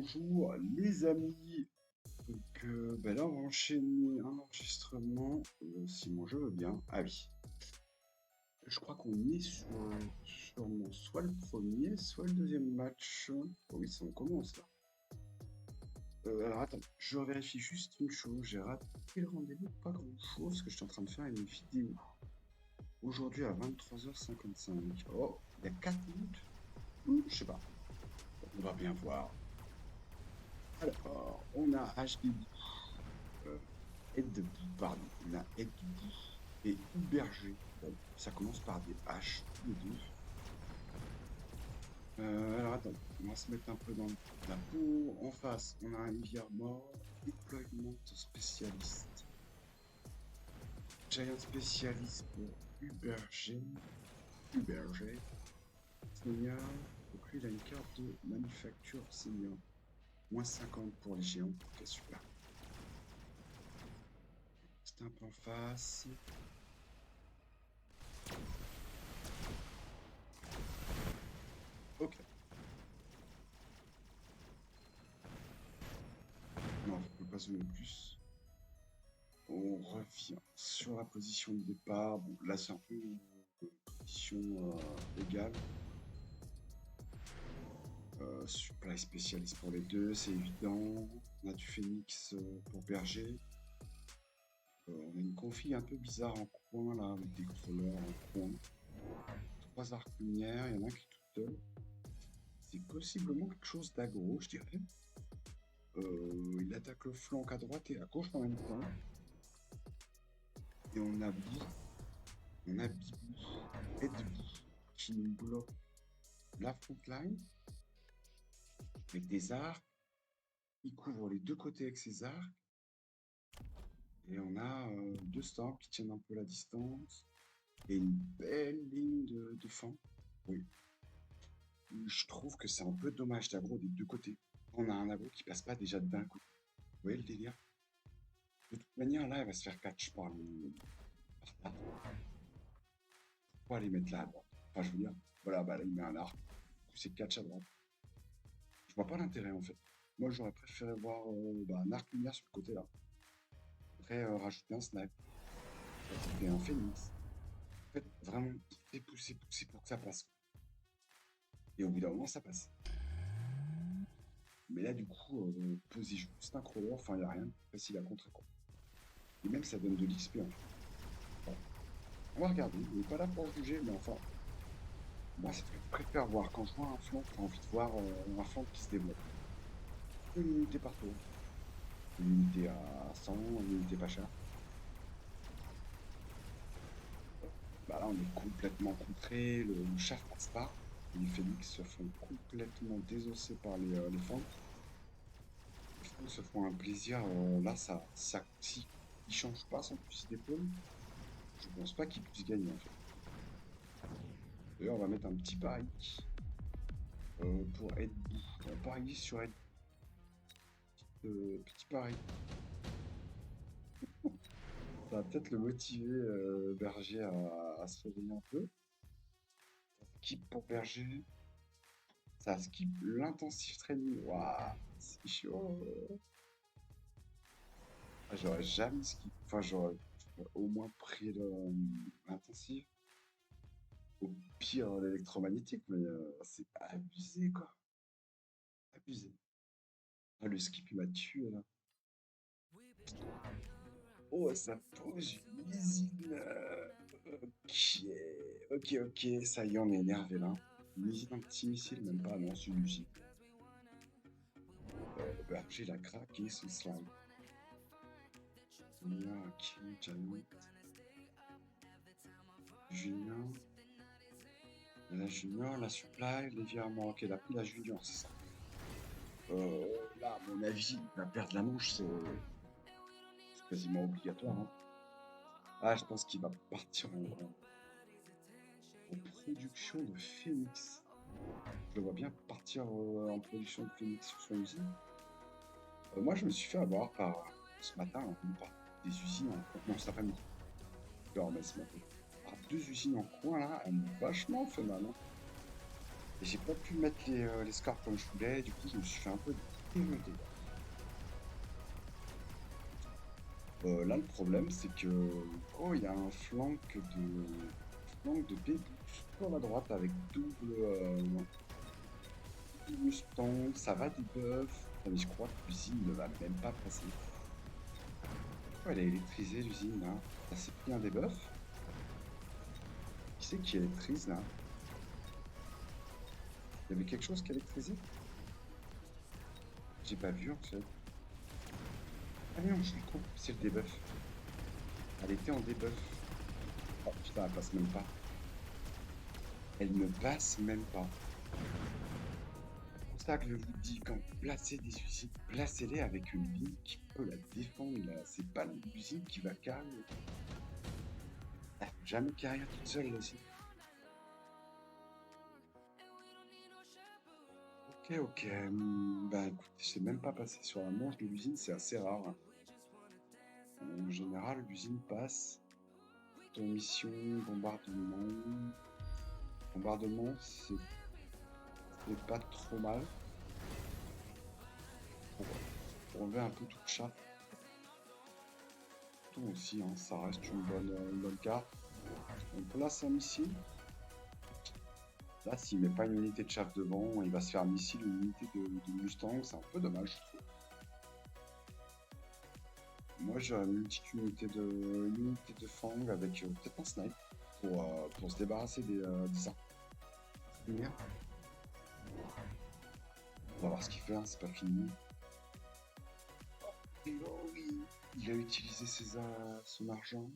bonjour les amis. Là on va enchaîner un enregistrement si mon jeu veut bien. Ah oui, je crois qu'on est sûrement soit le premier, soit le deuxième match. Oh oui, ça on commence là. Alors attends, je vérifie juste une chose. J'ai raté le rendez-vous, pas grand chose, parce que j'étais en train de faire une vidéo aujourd'hui à 23h55. Oh, il y a 4 minutes? Je sais pas. On va bien voir. Alors, on a HDB. Aide debout, pardon. On a aide debout et berger. Bon, ça commence par des H, tous les deux. Alors attends, on va se mettre un peu dans la peau. En face, on a un rivière mort, deployment spécialiste. Giant spécialiste pour Uberger. Uberger. Senior. Donc lui, il a une carte de manufacture senior. Moins 50 pour les géants. Ok, super. Stimp en face. Ok. Non, je ne peux pas zoomer plus. On revient sur la position de départ. Bon, là, c'est un peu une position égale. Supply spécialiste pour les deux, c'est évident. On a du Phoenix pour Berger. On a une config un peu bizarre en coin, là, avec des crawlers en coin. 3 arcs lumière, il y en a un qui est tout seul. C'est possiblement quelque chose d'aggro, je dirais. Il attaque le flanc à droite et à gauche en même temps. Et on a Bibou et Debou qui nous bloque la front line avec des arcs. Il couvre les deux côtés avec ses arcs. Et on a deux Storms qui tiennent un peu la distance. Et une belle ligne de fond. Oui. Je trouve que c'est un peu dommage d'aggro des deux côtés. On a un aggro qui passe pas déjà d'un coup. Vous voyez le délire? De toute manière, là, elle va se faire catch par là. Pourquoi les mettre là à droite? Enfin, je veux dire, voilà, bah là, il met un arc. Du coup, c'est catch à droite. Je vois pas l'intérêt, en fait. Moi, j'aurais préféré voir un arc lumière sur le côté, là. Après, rajouter un snipe. Rajouter un phoenix. En fait, vraiment, pousser pour que ça passe. Et au bout d'un moment, ça passe. Mais là, du coup, poser juste un crawler, enfin, il n'y a rien de facile à contrer, quoi. Et même, ça donne de l'XP, en fait. Bon, on va regarder. On n'est pas là pour juger, mais enfin, moi, c'est ce que je préfère voir. Quand je vois un flanc, j'ai envie de voir un flanc qui se développe. Une unité par tour. Une unité à 100, une unité pas chère. Bah là, on est complètement contré. Le char passe pas. Les phoenix se font complètement désosser par les fentes. Les fentes se font un plaisir. Là, si il change pas son fusil d'épaule, je pense pas qu'il puisse gagner en fait. D'ailleurs, on va mettre un petit pari pour être bout. On va parier sur être petit pari. Ça va peut-être le motiver Berger à se réveiller un peu. Ça skip pour Berger. Ça skip l'intensive training. Waouh, c'est chaud. Ah, j'aurais jamais skip. Enfin, j'aurais au moins pris l'intensif. Au pire, l'électromagnétique, mais c'est abusé, quoi. Abusé. Ah, le skip, il m'a tué, là. Oh, ça pose une usine. Ok, ok, ça y est, on est énervé, là. Une usine anti-missile, même pas, non, c'est une usine. Berger, il a craqué son slime. Junior, Kim, Giant, Junior. La Junior, la Supply, les virements. Ok, il a pris la Junior, c'est ça. Là, à mon avis, il va perdre la manche, c'est quasiment obligatoire, hein. Ah, je pense qu'il va partir en production de Phoenix. Je le vois bien partir en production de Phoenix sur son usine. Moi, je me suis fait avoir ce matin par des usines en coin. Non, cet après-midi. Non, mais ce matin. Par deux usines en coin, là, elles m'ont vachement fait mal, hein. Et j'ai pas pu mettre les scores comme je voulais, du coup, je me suis fait un peu. Et le dégât. Là, le problème, c'est que oh, il y a un flanc de début sur la droite avec double Mustang, ça va du buff. Mais je crois que l'usine ne va même pas passer. Pourquoi elle est électrisée l'usine là? Ça s'est pris un debuff? Qui c'est qui électrise là? Il y avait quelque chose qui électrisait? J'ai pas vu en fait. Ah non, je suis con, c'est le debuff. Elle était en debuff. Oh putain, elle passe même pas. Elle ne passe même pas. C'est pour ça que je vous dis, quand vous placez des usines, placez-les avec une ligne qui peut la défendre. Là. C'est pas l'usine qui va carrer. Elle peut jamais carrière toute seule, l'usine. Ok, ok. Bah écoute, je sais même pas passer sur la manche de l'usine, c'est assez rare. En général, l'usine passe. Ton mission, bombardement. Bombardement, c'est pas trop mal. Pour enlever un peu tout le chat. Tout aussi, hein, ça reste une bonne carte. On place un missile. Là, s'il met pas une unité de chaff devant, il va se faire missile une unité de Mustang. C'est un peu dommage, je trouve. Moi, j'aurais mis une petite une unité de Fang avec peut-être un snipe pour se débarrasser des armes. On va voir ce qu'il fait, hein, c'est pas fini. Oh oui, il a utilisé son argent.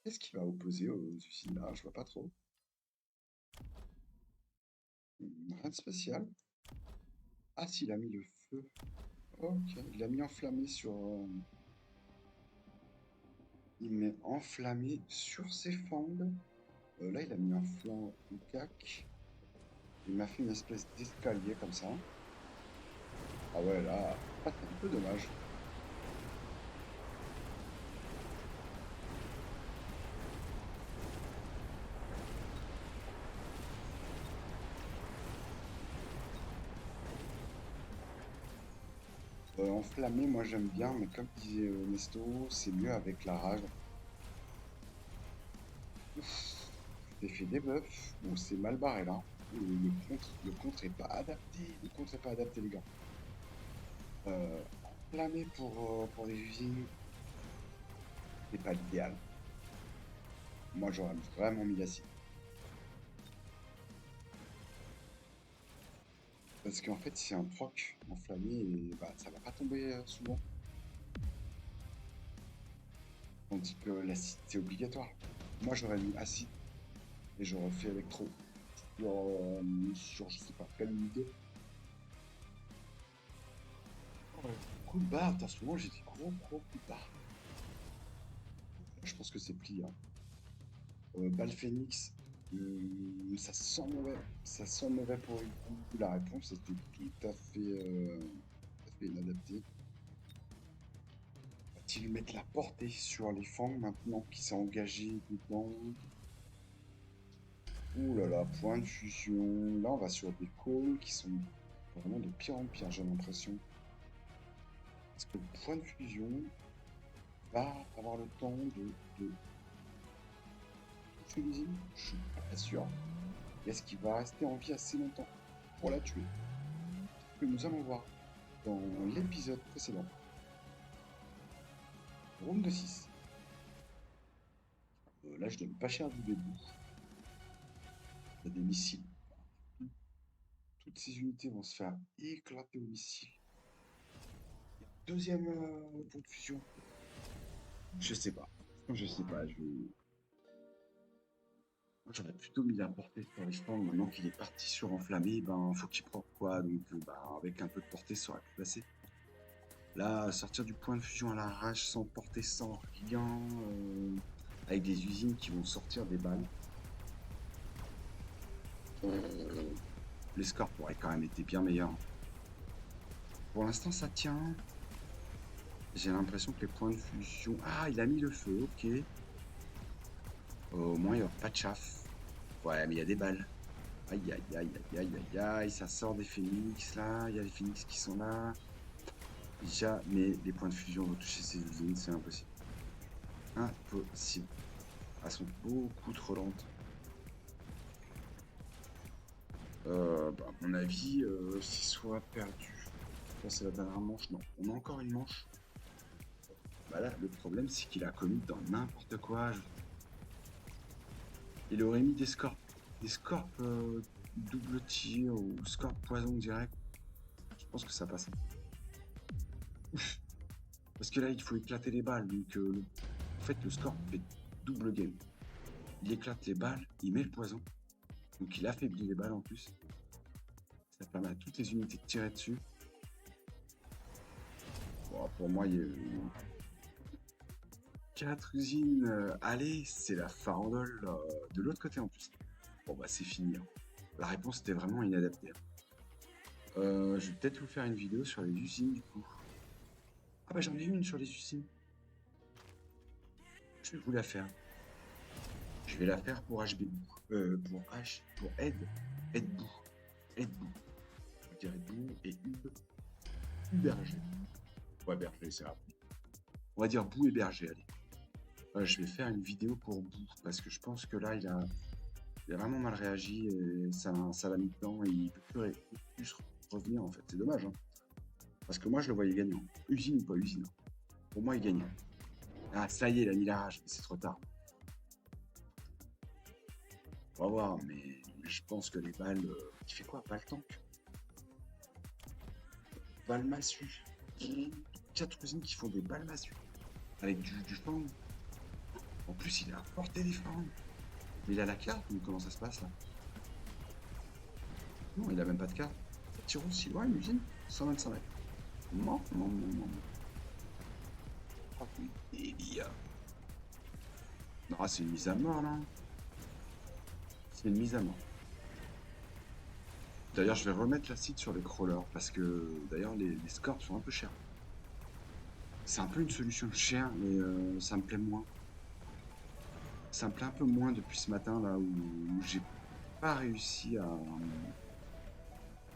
Qu'est-ce qu'il va opposer aux usines là? Je vois pas trop. Rien de spécial. Ah, s'il a mis le feu. Ok, il a mis enflammé sur. Il met enflammé sur ses fangs. Là, il a mis un flanc au cac. Il m'a fait une espèce d'escalier comme ça. Ah ouais, là, ah, c'est un peu dommage. Enflammé, moi j'aime bien, mais comme disait Nesto, c'est mieux avec la rage. Ouf, j'ai fait des buffs. Bon, c'est mal barré là. Le contre est pas adapté. Le contre est pas adapté, les gars. Euh, Enflammé pour les usines, c'est pas l'idéal. Moi, j'aurais vraiment mis l'acide. Parce qu'en fait, c'est un proc enflammé et bah, ça va pas tomber souvent. Tandis que l'acide, c'est obligatoire. Moi, j'aurais mis acide et j'aurais fait électro. Sur je sais pas quelle unité. Ouais. Coup de barre, en ce moment, j'ai des gros coups de barre. Je pense que c'est plié. Hein. Balle Phoenix, ça sent mauvais. Ça sent mauvais pour une coup. La réponse était tout à fait inadaptée. Va-t-il mettre la portée sur les fangs maintenant qu'il s'est engagé dedans? Ouh là là, point de fusion. Là, on va sur des calls qui sont vraiment de pire en pire, j'ai l'impression. Est-ce que le point de fusion va avoir le temps de tuer l'usine? Je suis pas sûr. Est-ce qu'il va rester en vie assez longtemps pour la tuer? Que nous allons voir dans l'épisode précédent. Round de 6. Là, je donne pas cher du début. Il y a des missiles. Toutes ces unités vont se faire éclater au missile. Deuxième point de fusion. Je sais pas. Je sais pas. J'aurais plutôt mis la portée sur les stands. Maintenant qu'il est parti sur enflammé, ben faut qu'il proc quoi. Donc avec un peu de portée, ça aurait pu passer. Là, sortir du point de fusion à l'arrache, sans portée, sans rien, avec des usines qui vont sortir des balles. Les scores pourraient quand même être bien meilleurs. Pour l'instant, ça tient. J'ai l'impression que les points de fusion... Ah, il a mis le feu, ok. Au moins, il n'y aura pas de chaff. Ouais, mais il y a des balles. Aïe, aïe, aïe, aïe, aïe, aïe, aïe, ça sort des phénix, là. Il y a les phénix qui sont là. Jamais les points de fusion vont toucher ces usines, c'est impossible. Impossible. Elles sont beaucoup trop lentes. À mon avis, c'est soit perdu. Je pense que c'est la dernière manche. Non, on a encore une manche. Bah là, le problème, c'est qu'il a commis dans n'importe quoi. Il aurait mis des scorps double tir ou scorp poison direct. Je pense que ça passait. Parce que là, il faut éclater les balles. Donc, en fait, le scorp fait double game. Il éclate les balles, il met le poison. Donc, il affaiblit les balles en plus. Ça permet à toutes les unités de tirer dessus. Bon, pour moi, il y a 4 usines. Allez, c'est la farandole de l'autre côté en plus. Bon, bah, c'est fini, hein. La réponse était vraiment inadaptée, hein. Je vais peut-être vous faire une vidéo sur les usines du coup. Ah bah j'en ai une sur les usines. Je vais vous la faire. Je vais la faire pour HB. Pour Ed. Edbou. Edbou. Je dirais Bou et Berger. Ouais, Berger, c'est rapide. On va dire Bou et Berger, allez. Je vais faire une vidéo pour Bou, parce que je pense que là, il a vraiment mal réagi, et ça l'a mis dedans, et il peut plus revenir, en fait. C'est dommage, hein. Parce que moi, je le voyais gagnant. Usine ou pas usine. Pour moi, il gagnait. Ah, ça y est, il a mis la rage, mais c'est trop tard. On va voir, mais je pense que les balles... il fait quoi? Balle tank? Balle massue. 4 usines qui font des balles massues. Avec du fang. En plus, il a apporté des fangs. Mais il a la carte ou comment ça se passe là? Non, il a même pas de carte. Ça tire aussi loin, une usine? 125 mètres. Non, non, non, non. Oh, délire. Non, c'est une mise à mort là. C'est une mise à mort. D'ailleurs, je vais remettre la site sur les crawlers parce que d'ailleurs, les scores sont un peu chers. C'est un peu une solution chère, mais ça me plaît moins. Ça me plaît un peu moins depuis ce matin là où j'ai pas réussi à.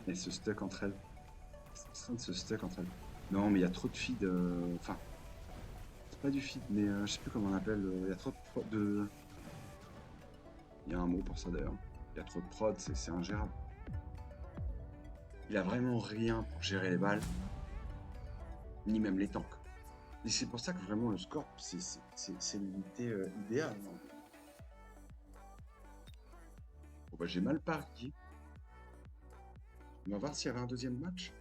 Elles se stuck entre elles. C'est en train de se stuck entre elles. Non, mais il y a trop de feed. Enfin, c'est pas du feed, mais je sais plus comment on appelle. Il y a trop de. Il y a un mot pour ça d'ailleurs. Il y a trop de prod, c'est ingérable. Il a vraiment rien pour gérer les balles, ni même les tanks. Et c'est pour ça que vraiment le score, c'est l'unité idéale. Bon, bah, j'ai mal parié. On va voir s'il y avait un deuxième match.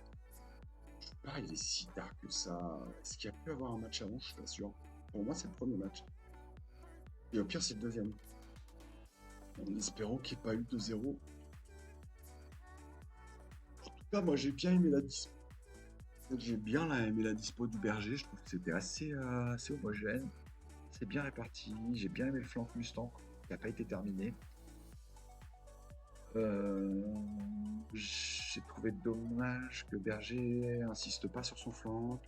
Je sais pas, il est si tard que ça. Est-ce qu'il y a pu avoir un match avant? Je suis pas sûr. Pour moi, c'est le premier match. Et au pire, c'est le deuxième. En espérant qu'il n'y ait pas eu 2-0. En tout cas, moi, j'ai bien aimé la dispo. J'ai bien aimé la dispo du berger. Je trouve que c'était assez homogène. C'est bien réparti. J'ai bien aimé le flanc Mustang qui n'a pas été terminé. J'ai trouvé dommage que Berger insiste pas sur son flanc.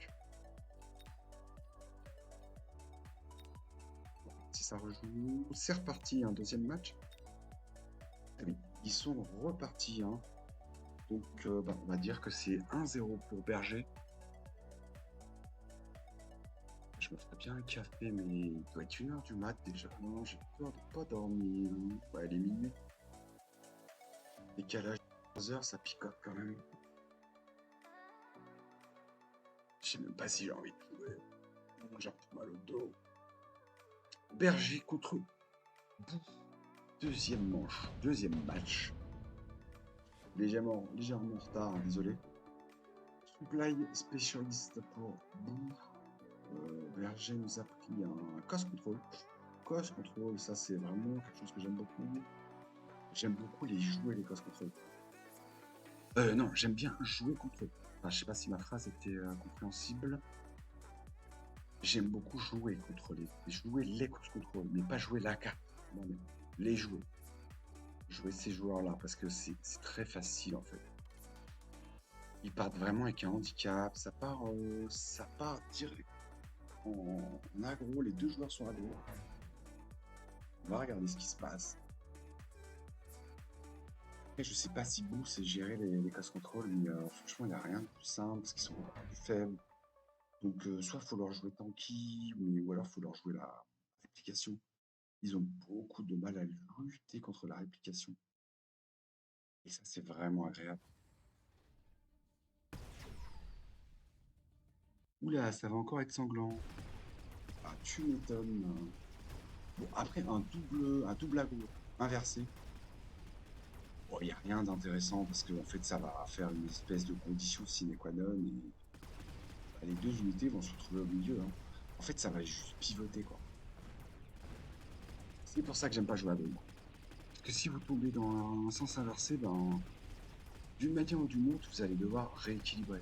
Si ça rejoue, c'est reparti, un deuxième match. Ah oui, ils sont repartis, hein. Donc on va dire que c'est 1-0 pour Berger. Je me ferais bien un café, mais il doit être 1h du mat déjà. Non, j'ai peur de pas dormir. Ouais, il est minuit. Décalage 3 heures, ça picote quand même. Je sais même pas si j'ai envie de jouer. J'ai un peu mal au dos. Berger contre Bou. Deuxième manche, deuxième match. Légèrement en retard, hein, désolé. Supply spécialiste pour Bou. Berger nous a pris un cost control. Cost control, ça c'est vraiment quelque chose que j'aime beaucoup. J'aime beaucoup les jouer, les cost control. Non, j'aime bien jouer contre eux. Enfin, je sais pas si ma phrase était compréhensible. J'aime beaucoup jouer contre les cost control, mais pas jouer la carte. Non, mais les jouer. Jouer ces joueurs-là, parce que c'est très facile en fait. Ils partent vraiment avec un handicap, ça part direct en aggro, les deux joueurs sont aggro. On va regarder ce qui se passe. Après, je sais pas si Bou sait gérer les casse contrôle, mais franchement, il n'y a rien de plus simple parce qu'ils sont plus faibles. Donc, soit faut leur jouer tanky, ou alors faut leur jouer la réplication. Ils ont beaucoup de mal à lutter contre la réplication. Et ça, c'est vraiment agréable. Oula, ça va encore être sanglant. Ah, tu m'étonnes. Bon, après, un double aggro inversé. Bon, il n'y a rien d'intéressant parce que en fait, ça va faire une espèce de condition sine qua non et bah, les deux unités vont se retrouver au milieu, hein. En fait, ça va juste pivoter, quoi. C'est pour ça que j'aime pas jouer à deux. Parce que si vous tombez dans un sens inversé, ben, d'une manière ou d'une autre, vous allez devoir rééquilibrer.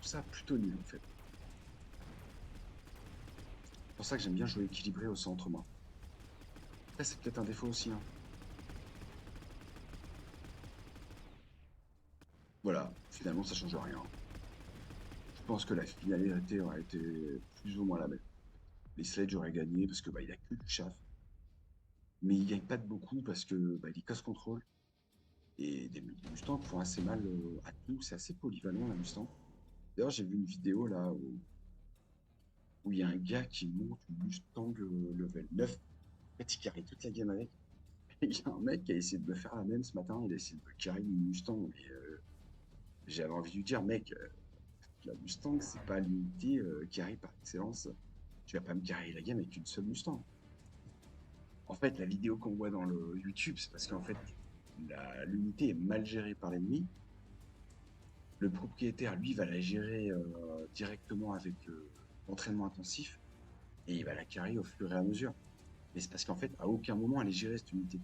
Tout ça plutôt nul, en fait. C'est pour ça que j'aime bien jouer équilibré au centre, moi. Après, c'est peut-être un défaut aussi, hein. Voilà, finalement, ça change rien. Je pense que la finalité aurait été plus ou moins la même. Les Sledge auraient gagné parce que bah, il a que du chaff. Mais il gagne pas de beaucoup parce que bah, il casse contrôle. Et des Mustangs font assez mal à tout. C'est assez polyvalent, la Mustang. D'ailleurs, j'ai vu une vidéo là où il y a un gars qui monte une Mustang level 9. En fait, il carry toute la game avec. Et il y a un mec qui a essayé de me faire la même ce matin. Il a essayé de me carry une Mustang. Et j'avais envie de lui dire, mec, la Mustang, c'est pas l'unité carry par excellence. Tu vas pas me carry la game avec une seule Mustang. En fait, la vidéo qu'on voit dans le YouTube, c'est parce qu'en fait, l'unité est mal gérée par l'ennemi. Le propriétaire, lui, va la gérer directement avec l'entraînement intensif et il va la carry au fur et à mesure. Mais c'est parce qu'en fait, à aucun moment, elle est gérée cette unité.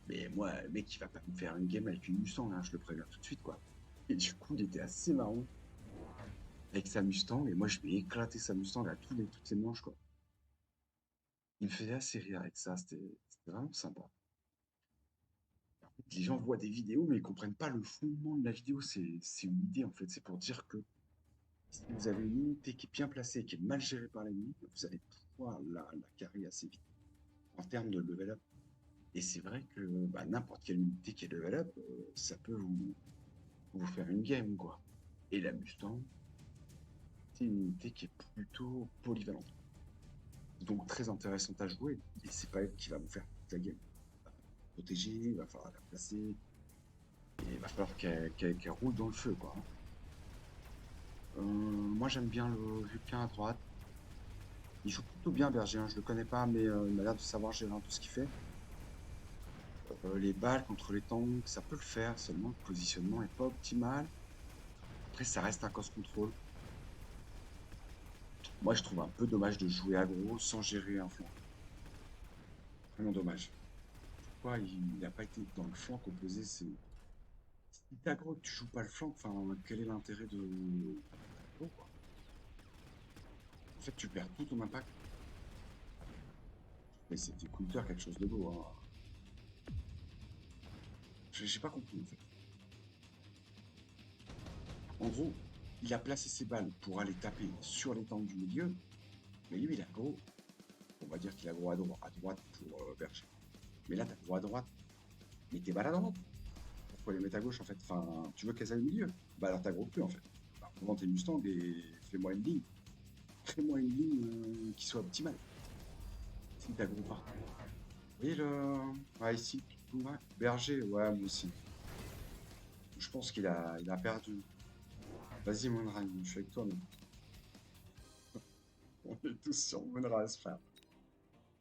Mais moi, le mec, il va pas me faire une game avec une Mustang, hein, je le préviens tout de suite, quoi. Et du coup, il était assez marrant avec sa Mustang et moi, je vais éclater sa Mustang à toutes les manches, quoi. Il me faisait assez rire avec ça, c'était vraiment sympa. Les gens voient des vidéos, mais ils comprennent pas le fondement de la vidéo. C'est une idée, en fait. C'est pour dire que si vous avez une unité qui est bien placée, qui est mal gérée par l'ennemi, vous allez pouvoir la carry assez vite en termes de level up. Et c'est vrai que bah, n'importe quelle unité qui est level up, ça peut vous faire une game, quoi. Et la Mustang, c'est une unité qui est plutôt polyvalente. Donc très intéressante à jouer. Et c'est pas elle qui va vous faire toute la game. Protéger, il va falloir la placer, et il va falloir qu'elle roule dans le feu, quoi, hein. Moi, j'aime bien le Vulcain à droite. Il joue plutôt bien, Berger, hein. Je le connais pas, mais il m'a l'air de savoir gérer un peu ce qu'il fait. Les balles contre les tanks, ça peut le faire, seulement le positionnement est pas optimal. Après, ça reste un cost control. Moi, je trouve un peu dommage de jouer aggro sans gérer un flanc. Vraiment dommage. Pourquoi il n'a pas été dans le flanc opposé? Si t'es aggro et que tu joues pas le flanc, enfin, quel est l'intérêt de aggro, quoi? En fait, tu perds tout ton impact. Mais c'était Counter quelque chose de beau, hein. J'ai pas compris, en fait. En gros, il a placé ses balles pour aller taper sur les tanks du milieu, mais lui, il a gros. On va dire qu'il a gros à droite pour Berger. Mais là, t'as gros à droite. Mais tes balles à droite. Pourquoi les mettre à gauche, en fait? Enfin, tu veux qu'elles aillent au milieu? Bah alors t'as gros plus, en fait. Bah, prends tes Mustangs et fais-moi une ligne. Fais-moi une ligne qui soit optimale. Si t'as gros partout. Vous voyez le. Ouais, ici, ouais. Berger, ouais, moi aussi. Je pense qu'il a perdu. Vas-y, Moonrise, je suis avec toi, mais on est tous sur Moonrise, frère.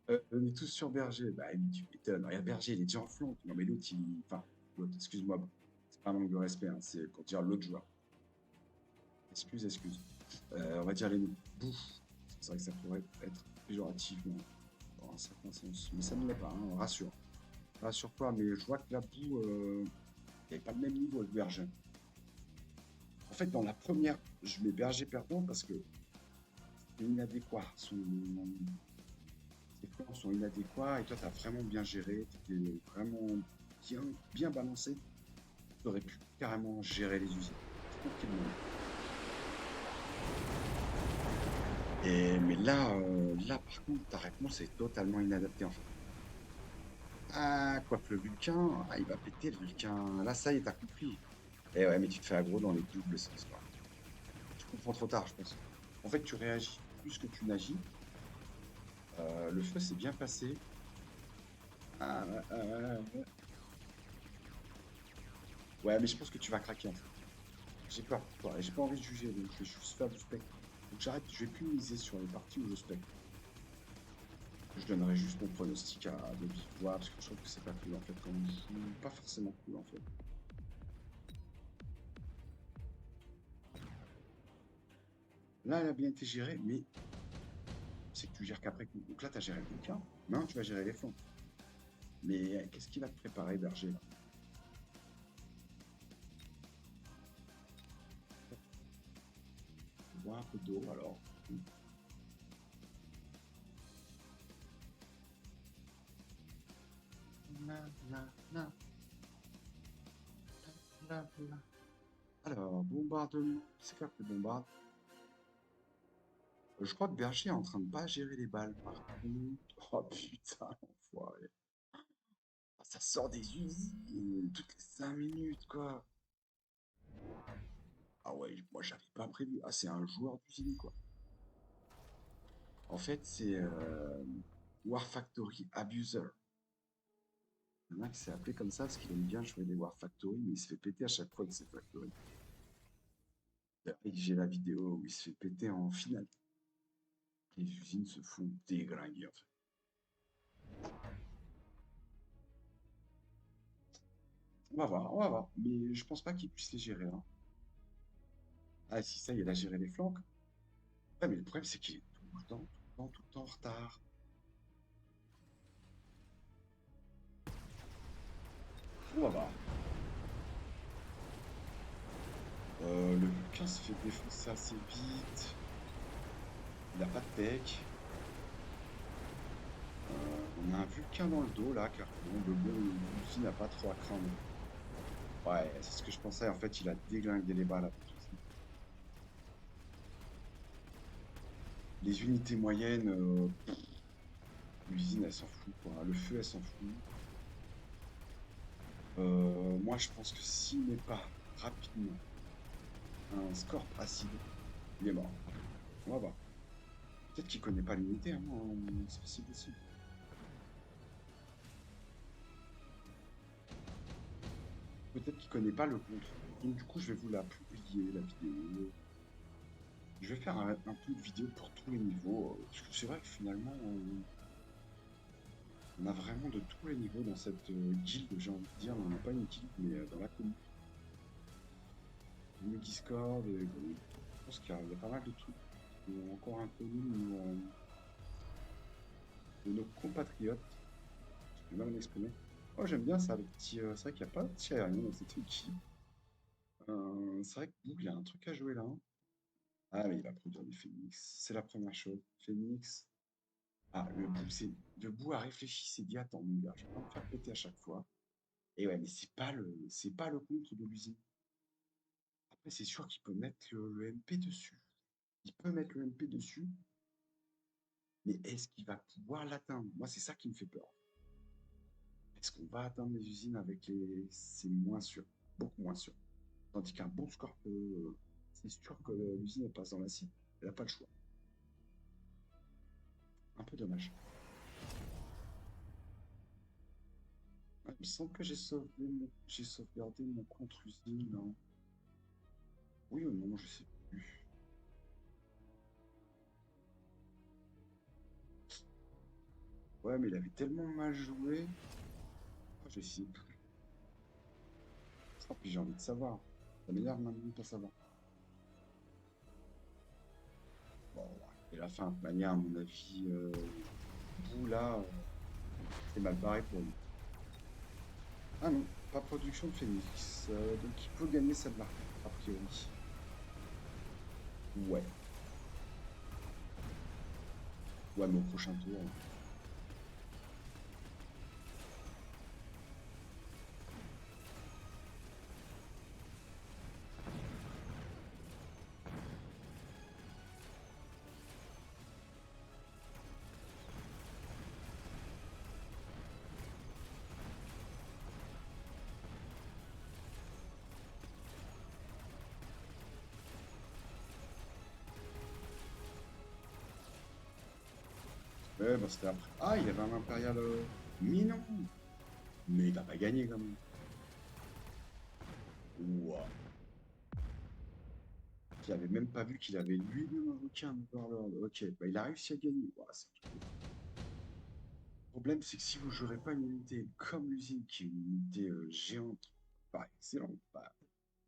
On est tous sur Berger. Bah, tu m'étonnes. Regarde, Berger, il est déjà en flanc. Non, mais l'autre, il. Enfin, l'autre, excuse-moi. C'est pas un manque de respect, hein, c'est pour dire l'autre joueur. Excuse. On va dire les mots. Bouf. C'est vrai que ça pourrait être péjoratif dans un certain sens. Mais ça ne l'est pas, hein, rassure. Rassure-toi, mais je vois que la boue, il n'y avait pas le même niveau avec Berger. En fait, dans la première, je mets Berger perdant parce que c'est inadéquat. Tes plans sont inadéquats et toi, tu as vraiment bien géré. Tu étais vraiment bien balancé. Tu aurais pu carrément gérer les usines. Tranquillement. Mais là, par contre, ta réponse est totalement inadaptée en fait. Ah, quoique le Vulcain, ah, il va péter le Vulcain. Là, ça y est, t'as compris. Eh ouais, mais tu te fais aggro dans les doubles sens, quoi. comprends trop tard, je pense. En fait, tu réagis plus que tu n'agis. Le feu s'est bien passé. Ah, ouais, mais je pense que tu vas craquer en fait. J'ai peur pour toi et j'ai pas envie de juger, donc je vais juste faire du spec. Donc j'arrête, je vais plus miser sur les parties où je spec. Je donnerai juste mon pronostic de vive voix parce que je trouve que c'est pas cool en fait quand on joue, pas forcément cool en fait. Là, elle a bien été gérée, mais c'est que tu gères qu'après coup. Donc là, tu as géré le bouquin, maintenant tu vas gérer les flancs. Mais qu'est-ce qu'il va te préparer, Berger là? Bois un peu d'eau alors. Na, na, na, na, na. Alors, bombardement, c'est quoi que bombarde? Je crois que Berger est en train de pas gérer les balles par contre. Oh putain, l'enfoiré. Ah, ça sort des usines toutes les 5 minutes, quoi. Ah ouais, moi j'avais pas prévu. Ah, c'est un joueur d'usine, quoi. En fait, c'est War Factory Abuser. Il y en a qui s'est appelé comme ça parce qu'il aime bien jouer des War Factory, mais il se fait péter à chaque fois que c'est Factory. D'ailleurs, j'ai la vidéo où il se fait péter en finale. Les usines se font déglinguer, en fait. On va voir, on va voir. Mais je pense pas qu'il puisse les gérer, hein. Ah, si ça, il a géré les flancs. Ouais, mais le problème, c'est qu'il est tout le temps, tout le temps, tout le temps en retard. On va voir. Le bouquin se fait défoncer assez vite. Il n'a pas de tech. On a un Vulcain dans le dos là, car bon, le bon l'usine n'a pas trop à craindre. Ouais, c'est ce que je pensais. En fait, il a déglingué les balles avec l'usine. Les unités moyennes, l'usine elle s'en fout quoi. Le feu elle s'en fout. Moi je pense que s'il n'est pas rapidement un scorp acide, il est mort. On va voir. Peut-être qu'il connaît pas l'unité, hein, c'est possible aussi. Peut-être qu'il connaît pas le contre. Donc du coup, je vais vous la publier, la vidéo. Je vais faire un peu de vidéo pour tous les niveaux. Parce que c'est vrai que finalement, on a vraiment de tous les niveaux dans cette guilde, j'ai envie de dire. On n'a pas une guilde, mais dans la commune. Le Discord, je pense qu'il y a pas mal de trucs qui sont encore inconnus de nos compatriotes. Je vais mal m'exprimer. Oh, j'aime bien ça, le petit. C'est vrai qu'il n'y a pas de tir aérien dans cette équipe. C'est vrai que Boug, il a un truc à jouer là, hein. Ah, mais il va produire des phénix. C'est la première chose. Phoenix. Ah, le bout, c'est. Le bout a réfléchi, s'est dit, attends, mon gars, je vais pas me faire péter à chaque fois. Et ouais, mais c'est pas le contre de l'usine. Après, c'est sûr qu'il peut mettre le MP dessus. Il peut mettre le MP dessus, mais est-ce qu'il va pouvoir l'atteindre? Moi, c'est ça qui me fait peur. Est-ce qu'on va atteindre les usines avec les. C'est moins sûr. Beaucoup moins sûr. Tandis qu'un bon score peut. C'est sûr que l'usine passe dans la cible. Elle n'a pas le choix. Un peu dommage. Ouais, il me semble que j'ai sauvegardé mon contre-usine, là. Oui ou non, je sais plus. Ouais, mais il avait tellement mal joué. Oh, j'ai essayé. Oh, puis j'ai envie de savoir. Ça m'énerve maintenant de pas savoir. Bon, ouais. Et la fin, de toute manière, à mon avis, Bou, là, c'est mal barré pour lui. Ah non, pas production de Phoenix. Donc il peut gagner celle-là, a priori. Ouais. Ouais, mais au prochain tour. Ouais, bah c'était après. Ah, il y avait un Impérial. Mais non! Mais il va pas gagner quand même. Ouah. J'avais même pas vu qu'il avait lui-même invoqué un Overlord. Ok, bah il a réussi à gagner. Ouah, c'est un truc. Le problème, c'est que si vous jouerez pas une unité comme l'usine, qui est une unité géante, pas excellente, bah,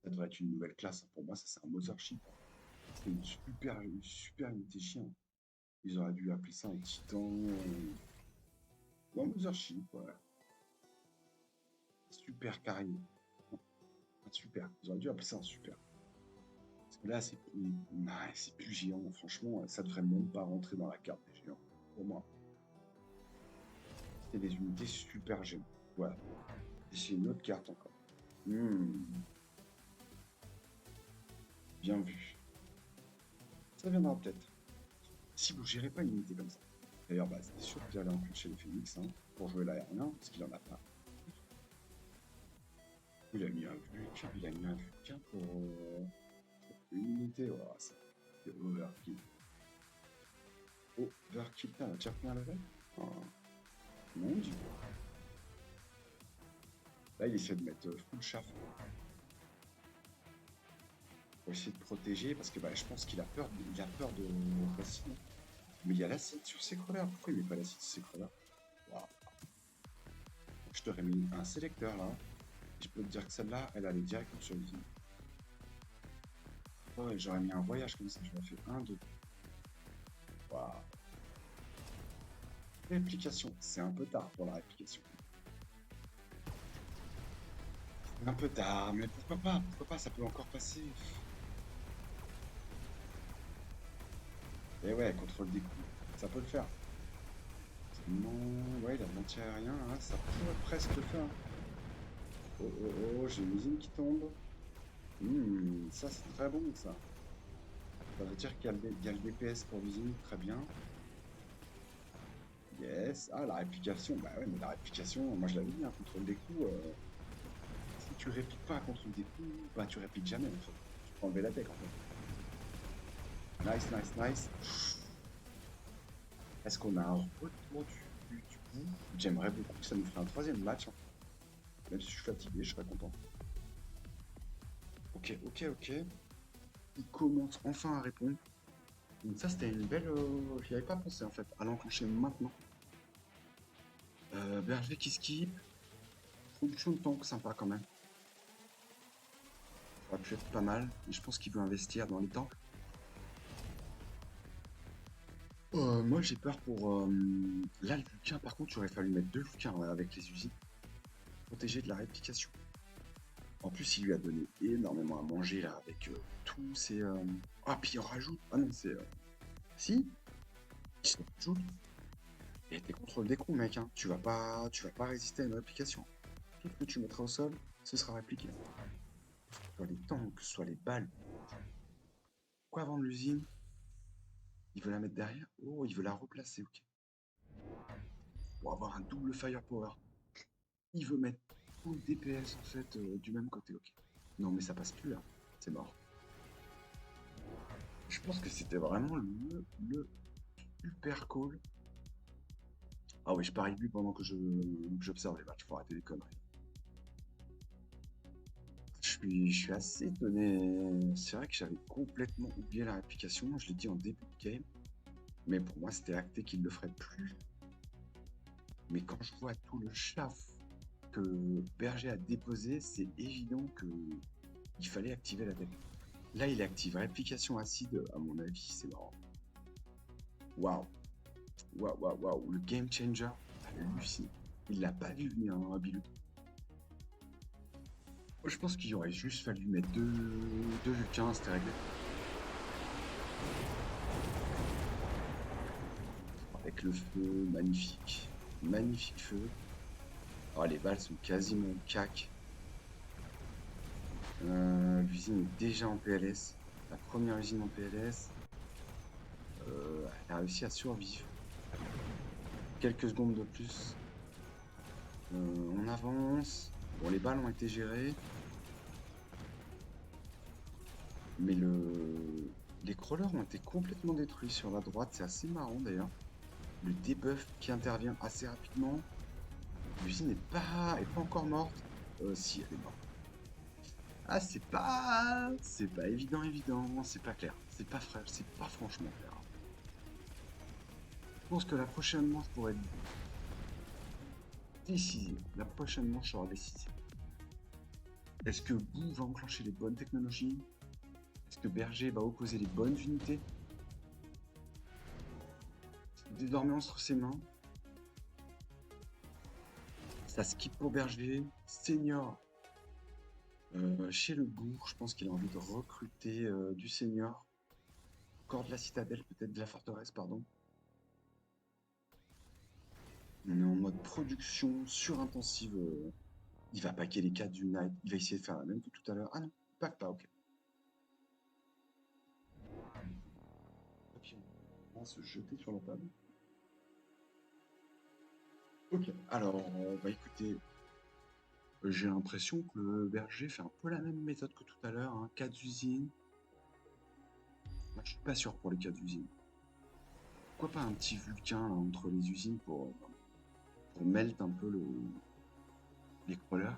ça devrait être une nouvelle classe. Pour moi, ça c'est un Mothership. C'est une super unité chien. Ils auraient dû appeler ça un Titan ou un Mothership, ouais. Super carré. Un super. Ils auraient dû appeler ça un super. Parce que là, c'est plus géant. Franchement, ça devrait même pas rentrer dans la carte des géants. Pour moi, c'est des unités super géantes. Voilà. Et c'est une autre carte encore. Hmm, bien vu. Ça viendra peut-être. Si vous gérez pas une unité comme ça. D'ailleurs, bah, c'est sûr que vous allez enclencher les Phoenix hein, pour jouer l'aérien, parce qu'il en a pas. Il a mis un Vulcain, il a mis un Vulcain pour une unité. Oh, c'est overkill. Overkill, t'as déjà pris un level? Oh, mon dieu. Là, il essaie de mettre full shaft pour essayer de protéger, parce que bah, je pense qu'il a peur de l'acide. Mais il y a l'acide sur ses crawlers. Pourquoi il met pas l'acide sur ses crawlers? Wow. Je t'aurais mis un sélecteur là. Je peux te dire que celle-là, elle allait directement sur l'usine. Ouais, j'aurais mis un voyage comme ça. J'aurais fait un, deux. Waouh. Réplication. C'est un peu tard pour la réplication. C'est un peu tard, mais pourquoi pas? Pourquoi pas? Ça peut encore passer. Et ouais, contrôle des coups. Ça peut le faire. Non, ouais, il a de l'anti-aérien, hein, ça pourrait presque le faire. Oh oh oh, j'ai une usine qui tombe. Ça c'est très bon ça. Ça veut dire qu'il y a le DPS pour l'usine, très bien. Yes. Ah, la réplication, bah ouais, mais la réplication, moi je l'avais dit, un contrôle des coups. Si tu répliques pas un contrôle des coups, bah tu répliques jamais en fait. Tu peux enlever la tech en fait. Nice, nice, nice. Est-ce qu'on a un retour du coup? J'aimerais beaucoup que ça nous ferait un troisième match, hein. Même si je suis fatigué, je serais content. Ok, ok, ok. Il commence enfin à répondre. Donc ça, c'était une belle... J'y avais pas pensé en fait, à l'enclencher maintenant. Berger qui skip. Production de tank, sympa quand même. Ça aurait pu être pas mal. Mais je pense qu'il veut investir dans les tanks. Moi, j'ai peur pour... Là, le Vulcain, par contre, il aurait fallu mettre deux Vulcains avec les usines. Protégé de la réplication. En plus, il lui a donné énormément à manger là, avec tous ces... Ah, puis il en rajoute. Ah non, c'est... Si, il se rajoute. Et t'es contrôle des coups, mec, hein. Tu vas pas résister à une réplication. Tout ce que tu mettras au sol, ce sera répliqué. Soit les tanks, soit les balles. Pourquoi vendre l'usine? Il veut la mettre derrière? Oh, il veut la replacer, ok. Pour avoir un double firepower. Il veut mettre tout le DPS en fait du même côté, ok. Non, mais ça passe plus là. C'est mort. Je pense que c'était vraiment le super call. Ah oui, je parie plus pendant que j'observe les matchs. Faut arrêter les conneries. Je suis assez étonné. C'est vrai que j'avais complètement oublié la réplication. Je l'ai dit en début de game. Mais pour moi, c'était acté qu'il ne le ferait plus. Mais quand je vois tout le chaf que Berger a déposé, c'est évident qu'il fallait activer la tech. Là, il active réplication acide, à mon avis, c'est marrant. Waouh, waouh, waouh, waouh, le game changer, halluciné. Il l'a pas vu venir, hein, Bilou. Moi, je pense qu'il aurait juste fallu mettre deux Vulcains, c'était réglé. Avec le feu, magnifique. Magnifique feu. Oh, les balles sont quasiment cac. L'usine est déjà en PLS. La première usine en PLS. Elle a réussi à survivre. Quelques secondes de plus. On avance. Bon, les balles ont été gérées. Mais les crawlers ont été complètement détruits sur la droite. C'est assez marrant d'ailleurs. le debuff qui intervient assez rapidement. L'usine est pas encore morte. Si, elle est morte. Ah, c'est pas évident, c'est pas clair. C'est pas franchement clair. Je pense que la prochaine manche pourrait être décisive. La prochaine manche sera décisive. Est-ce que Bou va enclencher les bonnes technologies? Est-ce que Berger va opposer les bonnes unités? Désormais entre ses mains. Ça skip pour Berger. Senior chez le bourg. Je pense qu'il a envie de recruter du senior. Corps de la citadelle, peut-être de la forteresse, pardon. On est en mode production surintensive. Il va paquer les 4 du Night. Il va essayer de faire la même que tout à l'heure. Ah non, il pack pas, ok. On va se jeter sur la table. Ok, alors, bah écoutez, j'ai l'impression que le berger fait un peu la même méthode que tout à l'heure. Hein. 4 usines. Moi, je suis pas sûr pour les 4 usines. Pourquoi pas un petit Vulcain là, entre les usines pour melt un peu les crawlers.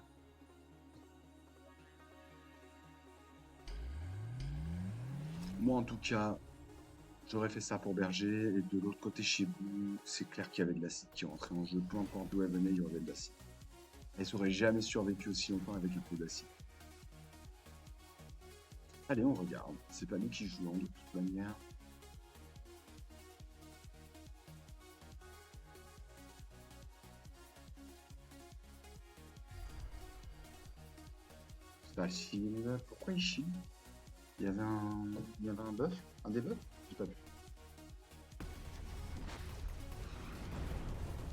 Moi, en tout cas, j'aurais fait ça pour Berger. Et de l'autre côté, chez vous, c'est clair qu'il y avait de l'acide qui rentrait en jeu. Peu importe d'où elle venait, il y aurait de l'acide. Elle n'aurait jamais survécu aussi longtemps avec un peu d'acide. Allez, on regarde. C'est pas nous qui jouons de toute manière. Facile. Pourquoi il chie? Il y avait un buff? Un debuff? J'ai pas vu.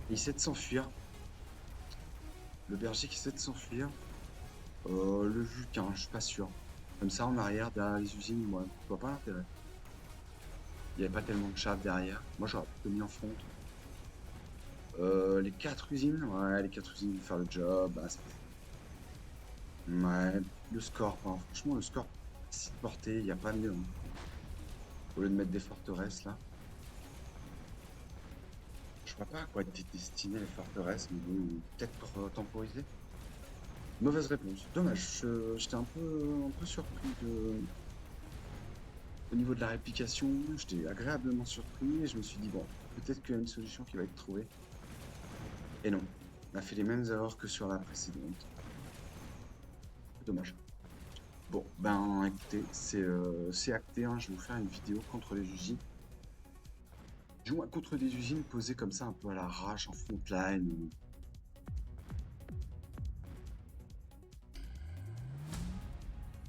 Il essaie de s'enfuir. Le berger qui essaie de s'enfuir. Le Vulcain, je suis pas sûr. Comme ça, en arrière, derrière les usines, moi, je vois pas l'intérêt. Il n'y avait pas tellement de chaff derrière. Moi, j'aurais plutôt mis en front. Les 4 usines, ouais, les 4 usines vont faire le job. Bah, ouais, le score, hein, franchement, le score, si porté, il n'y a pas mieux. Hein. Au lieu de mettre des forteresses là. Je vois pas à quoi étaient destinées les forteresses, mais bon, peut-être pour temporiser. Mauvaise réponse. Dommage, j'étais un peu surpris au niveau de la réplication. J'étais agréablement surpris et je me suis dit, bon, peut-être qu'il y a une solution qui va être trouvée. Et non, on a fait les mêmes erreurs que sur la précédente. Dommage. Bon, ben écoutez, c'est acté, hein, je vais vous faire une vidéo contre les usines. Du moins contre des usines posées comme ça un peu à l'arrache en frontline.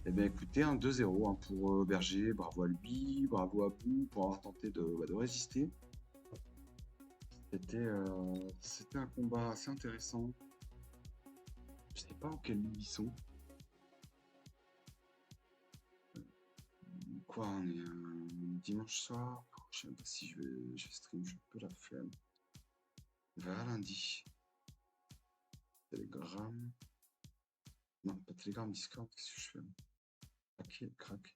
Eh bien écoutez, un 2-0 hein, pour Berger, bravo à lui, bravo à vous pour avoir tenté de résister. C'était un combat assez intéressant. Je sais pas en quelle ligne ils sont. Quoi, on est dimanche soir? Je sais même pas si je vais stream, je suis un peu la flemme. Vers lundi. Telegram. Non, pas Telegram, Discord, qu'est-ce que je fais? Ok, crac.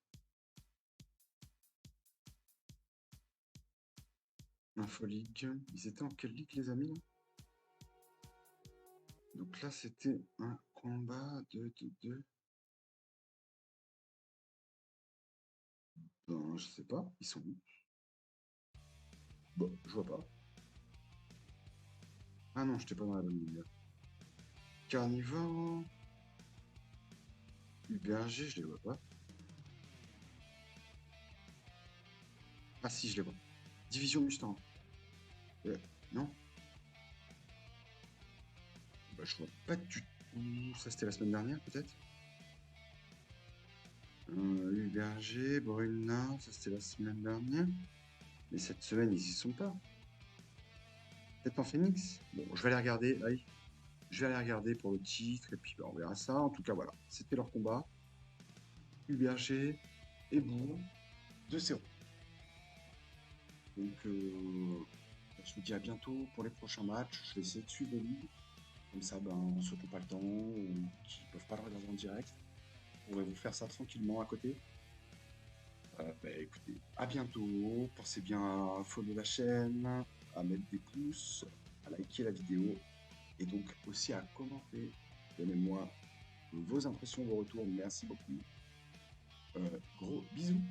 Info League. Ils étaient en quelle ligue, les amis là? Donc là, c'était un combat de. Ben, je sais pas, ils sont où? Bon, je vois pas. Ah non, j'étais pas dans la bonne ligue. Carnivore. UBRG, je les vois pas. Ah si, je les vois. Division Mustang. Non? Bah, je vois pas du tout. Ça, c'était la semaine dernière, peut-être? UBRG, Bruna, ça c'était la semaine dernière. Mais cette semaine, ils y sont pas. Peut-être en Phoenix? Bon, je vais aller regarder. Allez, je vais aller regarder pour le titre et puis bah, on verra ça. En tout cas, voilà. C'était leur combat. UBRG et Bourg, 2-0. Donc, je vous dis à bientôt pour les prochains matchs. Je vais essayer de suivre les ligues. Comme ça, ben, ceux qui n'ont pas le temps ou qui ne peuvent pas le regarder en direct, on va vous faire ça tranquillement à côté. Bah, écoutez, à bientôt. Pensez bien à follow la chaîne, à mettre des pouces, à liker la vidéo et donc aussi à commenter. Donnez-moi vos impressions, vos retours. Merci beaucoup. Gros bisous.